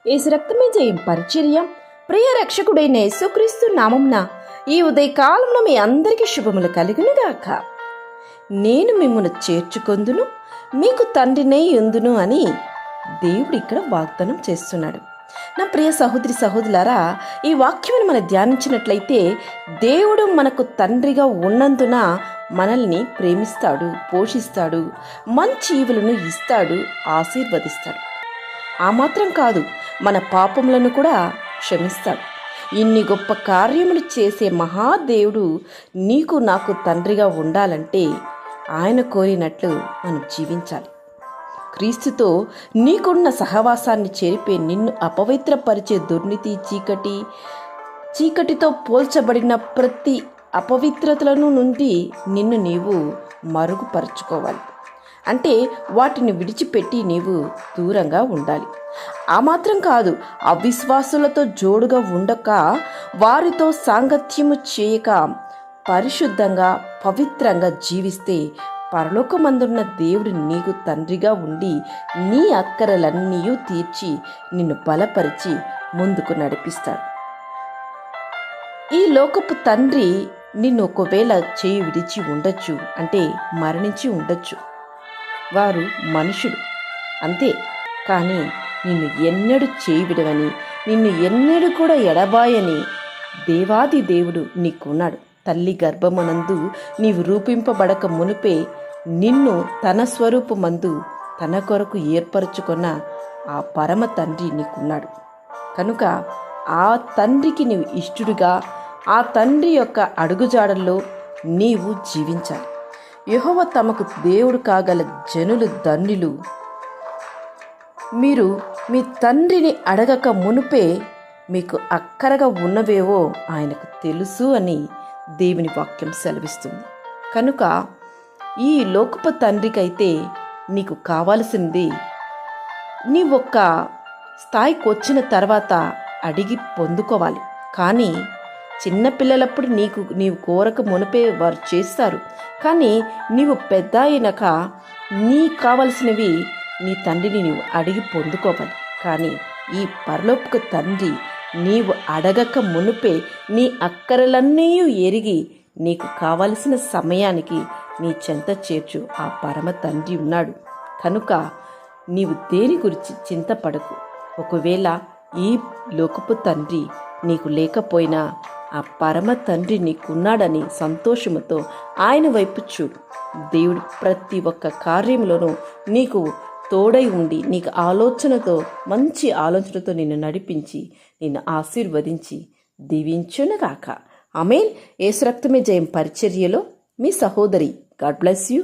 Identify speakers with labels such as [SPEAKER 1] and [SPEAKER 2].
[SPEAKER 1] యేసు రక్తమే జయం పరిచర్య. ప్రియ రక్షకుడైన యేసుక్రీస్తు నామంన ఈ ఉదయకాలంలో మీ అందరికీ శుభములు కలుగునుగాక. నేను మిమ్మల్ని చేర్చుకొందును, మీకు తండ్రినై ఉందును అని దేవుడు ఇక్కడ వాగ్దానం చేస్తున్నాడు. నా ప్రియ సహోదరి సహోదరులారా, ఈ వాక్యమును మనం ధ్యానించినట్లయితే దేవుడు మనకు తండ్రిగా ఉన్నందున మనల్ని ప్రేమిస్తాడు, పోషిస్తాడు, మంచి ఈవులను ఇస్తాడు, ఆశీర్వదిస్తాడు. ఆ మాత్రం కాదు, మన పాపములను కూడా క్షమిస్తాడు. ఇన్ని గొప్ప కార్యములు చేసే మహాదేవుడు నీకు నాకు తండ్రిగా ఉండాలంటే ఆయన కోరినట్లు మనం జీవించాలి. క్రీస్తుతో నీకున్న సహవాసాన్ని చెరిపే, నిన్ను అపవిత్రపరిచే దుర్నీతి, చీకటితో పోల్చబడిన ప్రతి అపవిత్రతలను నుండి నిన్ను నీవు మరుగుపరుచుకోవాలి. అంటే వాటిని విడిచిపెట్టి నీవు దూరంగా ఉండాలి. ఆ మాత్రం కాదు, అవిశ్వాసులతో జోడుగా ఉండక, వారితో సాంగత్యము చేయక, పరిశుద్ధంగా పవిత్రంగా జీవిస్తే పరలోకమందున్న దేవుడు నీకు తండ్రిగా ఉండి నీ అక్కరలన్నీ తీర్చి నిన్ను బలపరిచి ముందుకు నడిపిస్తాడు. ఈ లోకపు తండ్రి నిన్ను ఒకవేళ చేయి విడిచి ఉండొచ్చు, అంటే మరణించి ఉండొచ్చు. వారు మనుషుడు అంతే. కానీ నిన్ను ఎన్నడూ చేయి విడవని, నిన్ను ఎన్నడూ కూడా ఎడబాయని దేవాది దేవుడు నీకున్నాడు. తల్లి గర్భమునందు నీవు రూపింపబడక మునిపే నిన్ను తన స్వరూపమందు తన కొరకు ఏర్పరచుకున్న ఆ పరమ తండ్రి నీకున్నాడు. కనుక ఆ తండ్రికి నీవు ఇష్టడుగా, ఆ తండ్రి యొక్క అడుగుజాడల్లో నీవు జీవించాలి. యెహోవా తమకు దేవుడు కాగల జనులు ధన్యులు. మీరు మీ తండ్రిని అడగక మునుపే మీకు అక్కరగా ఉన్నవేవో ఆయనకు తెలుసు అని దేవుని వాక్యం సెలవిస్తుంది. కనుక ఈ లోకపు తండ్రికైతే నీకు కావాల్సింది, నీవొక్క స్థాయికి వచ్చిన తర్వాత అడిగి పొందుకోవాలి. కానీ చిన్నపిల్లలప్పుడు నీవు కోరక మునిపే వారు చేస్తారు. కానీ నీవు పెద్ద అయినాక నీకు కావలసినవి నీ తండ్రిని నీవు అడిగి పొందుకోవాలి. కానీ ఈ పరలోకపు తండ్రి నీవు అడగక మునుపే నీ అక్కరలన్నీ ఎరిగి నీకు కావలసిన సమయానికి నీ చెంత చేర్చు ఆ పరమ తండ్రి ఉన్నాడు. కనుక నీవు దేని గురించి చింతపడకు. ఒకవేళ ఈ లోకపు తండ్రి నీకు లేకపోయినా ఆ పరమ తండ్రి నీకున్నాడని సంతోషముతో ఆయన వైపు చూడు. దేవుడు ప్రతి ఒక్క కార్యంలోనూ నీకు తోడై ఉండి నీకు మంచి ఆలోచనతో నిన్ను నడిపించి నిన్ను ఆశీర్వదించి దీవించునుగాక. ఆమేన్. యేసు రక్తమే జయం పరిచర్యలో మీ సహోదరి. God bless you.